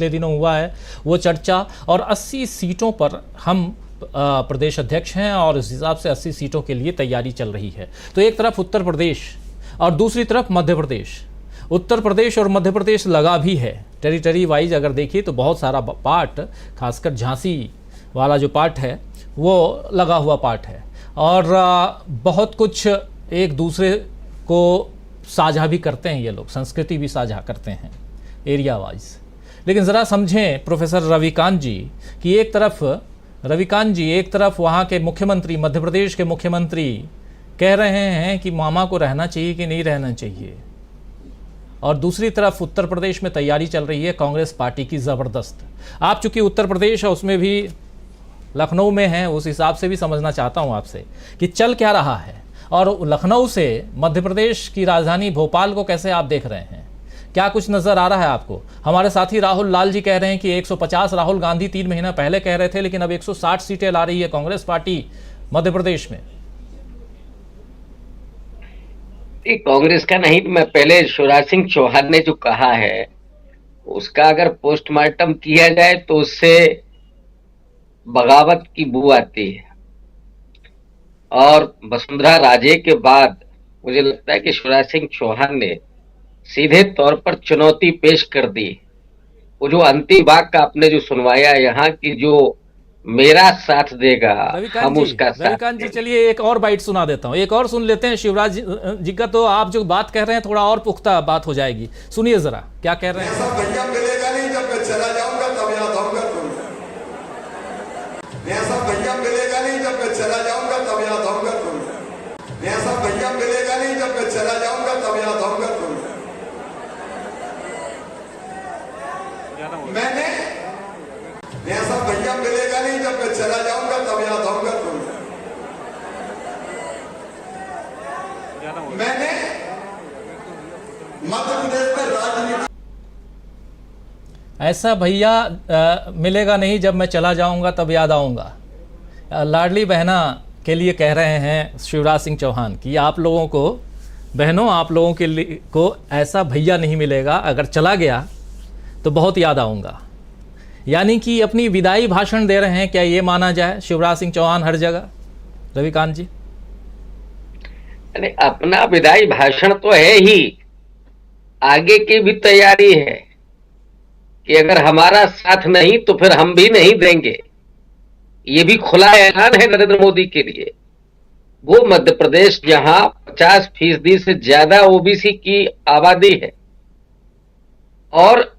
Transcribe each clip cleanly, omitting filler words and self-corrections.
पिछले दिनों हुआ है वो चर्चा, और 80 सीटों पर हम प्रदेश अध्यक्ष हैं और इस हिसाब से 80 सीटों के लिए तैयारी चल रही है। तो एक तरफ उत्तर प्रदेश और दूसरी तरफ मध्य प्रदेश। उत्तर प्रदेश और मध्य प्रदेश लगा भी है, टेरिटरी वाइज अगर देखिए तो बहुत सारा पार्ट, खासकर झांसी वाला जो पार्ट है वो लगा हुआ पार्ट है, और बहुत कुछ एक दूसरे को साझा भी करते हैं ये लोग, संस्कृति भी साझा करते हैं एरिया वाइज। लेकिन ज़रा समझें प्रोफेसर रविकांत जी कि एक तरफ वहाँ के मुख्यमंत्री, मध्य प्रदेश के मुख्यमंत्री कह रहे हैं कि मामा को रहना चाहिए कि नहीं रहना चाहिए, और दूसरी तरफ उत्तर प्रदेश में तैयारी चल रही है कांग्रेस पार्टी की ज़बरदस्त। आप चूंकि उत्तर प्रदेश है उसमें भी लखनऊ में हैं, उस हिसाब से भी समझना चाहता हूं आपसे कि चल क्या रहा है, और लखनऊ से मध्य प्रदेश की राजधानी भोपाल को कैसे आप देख रहे हैं, क्या कुछ नज़र आ रहा है आपको? हमारे साथी राहुल लाल जी कह रहे हैं कि 150, राहुल गांधी 3 महीना पहले कह रहे थे, लेकिन अब 160 सीटें ला रही है कांग्रेस पार्टी मध्य प्रदेश में। कांग्रेस का नहीं, मैं पहले शिवराज सिंह चौहान ने जो कहा है उसका अगर पोस्टमार्टम किया जाए तो उससे बगावत की बू आती है, और वसुंधरा राजे के बाद मुझे लगता है कि शिवराज सिंह चौहान ने सीधे तौर पर चुनौती पेश कर दी। वो जो अंतिम वाक्य आपने जो सुनवाया यहाँ की, जो मेरा साथ देगा हम उसका साथ। रविकांत जी चलिए एक और बाइट सुना देता हूँ, एक और सुन लेते हैं शिवराज जी का, तो आप जो बात कह रहे हैं थोड़ा और पुख्ता बात हो जाएगी। सुनिए जरा क्या कह रहे हैं। ऐसा भैया मिलेगा नहीं, जब मैं चला जाऊंगा तब याद आऊंगा तुम्हें। ऐसा भैया मिलेगा नहीं, जब मैं चला जाऊंगा तब याद आऊंगा तुम्हें। ऐसा भैया मिलेगा नहीं, जब मैं चला जाऊंगा तब याद आऊंगा तुम्हें। मैंने ऐसा भैया मिलेगा नहीं, जब मैं चला जाऊंगा तब याद आऊंगा तुम्हें। मैंने मध्य प्रदेश में राजनीति, ऐसा भैया मिलेगा नहीं, जब मैं चला जाऊंगा तब याद आऊंगा। लाडली बहना के लिए कह रहे हैं शिवराज सिंह चौहान कि आप लोगों को, बहनों आप लोगों के लिए को ऐसा भैया नहीं मिलेगा, अगर चला गया तो बहुत याद आऊंगा। यानी कि अपनी विदाई भाषण दे रहे हैं, क्या ये माना जाए शिवराज सिंह चौहान हर जगह? रविकांत जी अपना विदाई भाषण तो है ही, आगे की भी तैयारी है कि अगर हमारा साथ नहीं तो फिर हम भी नहीं देंगे। ये भी खुला ऐलान है नरेंद्र मोदी के लिए। वो मध्य प्रदेश जहां 50% से ज्यादा ओबीसी की आबादी है, और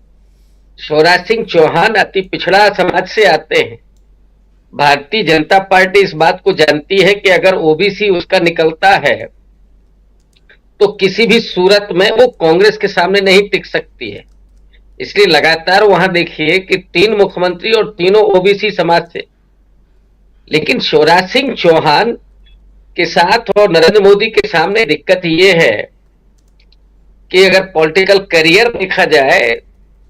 शिवराज सिंह चौहान अति पिछड़ा समाज से आते हैं। भारतीय जनता पार्टी इस बात को जानती है कि अगर ओबीसी उसका निकलता है तो किसी भी सूरत में वो कांग्रेस के सामने नहीं टिक सकती है। इसलिए लगातार वहां देखिए कि 3 मुख्यमंत्री और तीनों ओबीसी समाज से। लेकिन शिवराज सिंह चौहान के साथ और नरेंद्र मोदी के सामने दिक्कत ये है कि अगर पॉलिटिकल करियर देखा जाए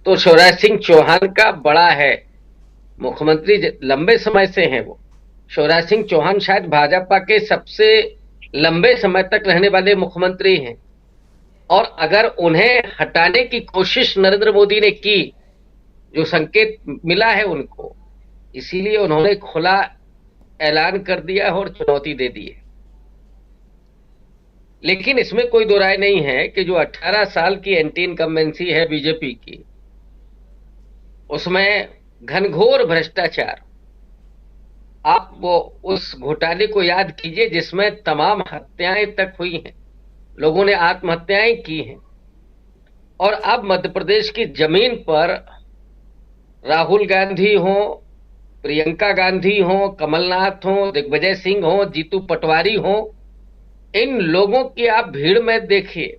तो शिवराज सिंह चौहान का बड़ा है, मुख्यमंत्री लंबे समय से हैं वो। शिवराज सिंह चौहान शायद भाजपा के सबसे लंबे समय तक रहने वाले मुख्यमंत्री हैं, और अगर उन्हें हटाने की कोशिश नरेंद्र मोदी ने की, जो संकेत मिला है उनको, इसीलिए उन्होंने खुला ऐलान कर दिया और चुनौती दे दी है। लेकिन इसमें कोई दो राय नहीं है कि जो 18 साल की एंटी इनकम्बेंसी है बीजेपी की, उसमें घनघोर भ्रष्टाचार। आप वो उस घोटाले को याद कीजिए जिसमें तमाम हत्याएं तक हुई हैं, लोगों ने आत्महत्याएं की हैं, और अब मध्य प्रदेश की जमीन पर राहुल गांधी हो, प्रियंका गांधी हो, कमलनाथ हो, दिग्विजय सिंह हो, जीतू पटवारी हो, इन लोगों की आप भीड़ में देखिए,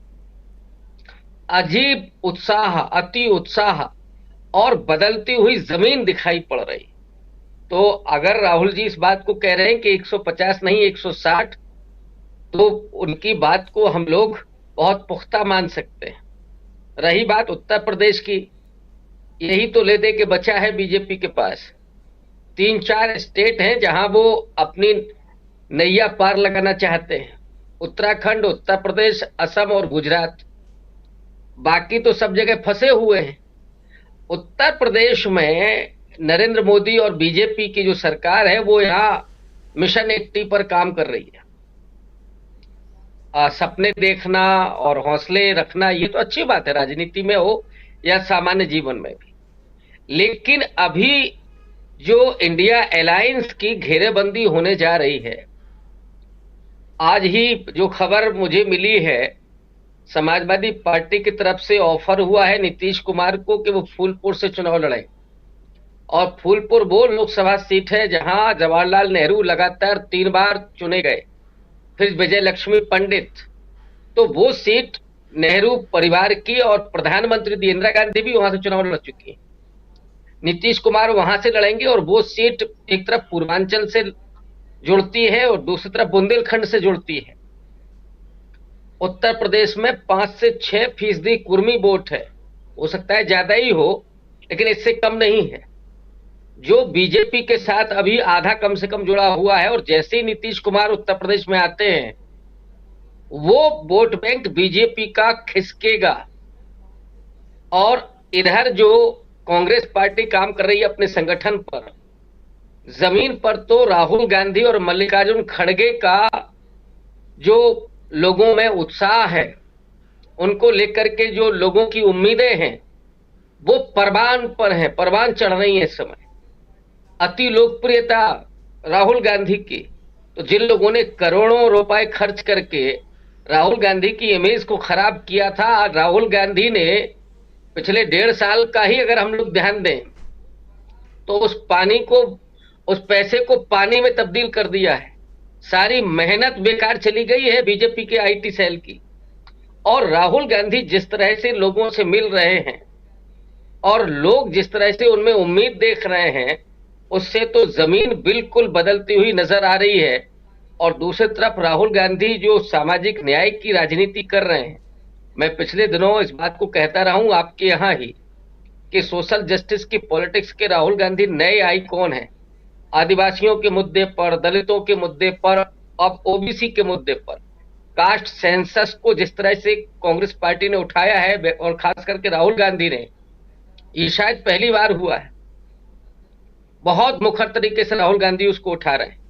अजीब उत्साह, अति उत्साह और बदलती हुई जमीन दिखाई पड़ रही। तो अगर राहुल जी इस बात को कह रहे हैं कि 150 नहीं 160, तो उनकी बात को हम लोग बहुत पुख्ता मान सकते हैं। रही बात उत्तर प्रदेश की, यही तो ले दे के बचा है बीजेपी के पास। 3-4 स्टेट हैं जहां वो अपनी नैया पार लगाना चाहते हैं, उत्तराखंड, उत्तर प्रदेश, असम और गुजरात। बाकी तो सब जगह फंसे हुए हैं। उत्तर प्रदेश में नरेंद्र मोदी और बीजेपी की जो सरकार है वो यहाँ मिशन 80 पर काम कर रही है। सपने देखना और हौसले रखना ये तो अच्छी बात है, राजनीति में हो या सामान्य जीवन में भी। लेकिन अभी जो इंडिया अलायंस की घेरेबंदी होने जा रही है, आज ही जो खबर मुझे मिली है, समाजवादी पार्टी की तरफ से ऑफर हुआ है नीतीश कुमार को कि वो फूलपुर से चुनाव लड़ें। और फूलपुर वो लोकसभा सीट है जहां जवाहरलाल नेहरू लगातार 3 बार चुने गए, फिर विजय लक्ष्मी पंडित। तो वो सीट नेहरू परिवार की, और प्रधानमंत्री दी इंदिरा गांधी भी वहां से चुनाव लड़ चुकी है। नीतीश कुमार वहां से लड़ेंगे और वो सीट एक तरफ पूर्वांचल से जुड़ती है और दूसरी तरफ बुंदेलखंड से जुड़ती है। उत्तर प्रदेश में 5 से 6% कुर्मी वोट है, हो सकता है ज्यादा ही हो, लेकिन इससे कम नहीं है, जो बीजेपी के साथ अभी आधा कम से कम जुड़ा हुआ है। और जैसे ही नीतीश कुमार उत्तर प्रदेश में आते हैं, वो वोट बैंक बीजेपी का खिसकेगा। और इधर जो कांग्रेस पार्टी काम कर रही है अपने संगठन पर, जमीन पर तो राहुल गांधी और मल्लिकार्जुन खड़गे का जो लोगों में उत्साह है, उनको लेकर के जो लोगों की उम्मीदें हैं, वो परवान पर हैं, परवान चढ़ रही है इस समय। अति लोकप्रियता राहुल गांधी की, तो जिन लोगों ने करोड़ों रुपए खर्च करके राहुल गांधी की इमेज को खराब किया था, आज राहुल गांधी ने पिछले 1.5 साल का ही अगर हम लोग ध्यान दें तो उस पानी को, उस पैसे को पानी में तब्दील कर दिया है। सारी मेहनत बेकार चली गई है बीजेपी के आईटी सेल की। और राहुल गांधी जिस तरह से लोगों से मिल रहे हैं और लोग जिस तरह से उनमें उम्मीद देख रहे हैं, उससे तो जमीन बिल्कुल बदलती हुई नजर आ रही है। और दूसरी तरफ राहुल गांधी जो सामाजिक न्याय की राजनीति कर रहे हैं, मैं पिछले दिनों इस बात को कहता रहा हूं आपके यहां ही कि सोशल जस्टिस की पॉलिटिक्स के राहुल गांधी नए आइकॉन हैं। आदिवासियों के मुद्दे पर, दलितों के मुद्दे पर, अब ओबीसी के मुद्दे पर, कास्ट सेंसस को जिस तरह से कांग्रेस पार्टी ने उठाया है और खास करके राहुल गांधी ने, ये शायद पहली बार हुआ है। बहुत मुखर तरीके से राहुल गांधी उसको उठा रहे हैं।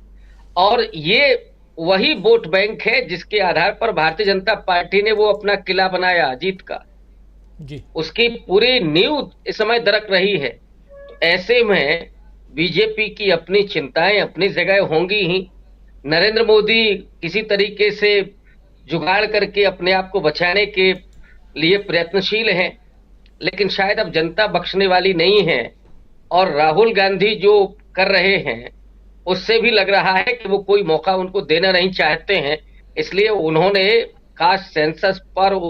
और ये वही वोट बैंक है जिसके आधार पर भारतीय जनता पार्टी ने वो अपना किला बनाया जीत का जी। उसकी पूरी नींव इस समय दरक रही है। तो ऐसे में बीजेपी की अपनी चिंताएं अपनी जगह होंगी ही। नरेंद्र मोदी किसी तरीके से जुगाड़ करके अपने आप को बचाने के लिए प्रयत्नशील हैं, लेकिन शायद अब जनता बख्शने वाली नहीं है। और राहुल गांधी जो कर रहे हैं उससे भी लग रहा है कि वो कोई मौका उनको देना नहीं चाहते हैं, इसलिए उन्होंने कास्ट सेंसस पर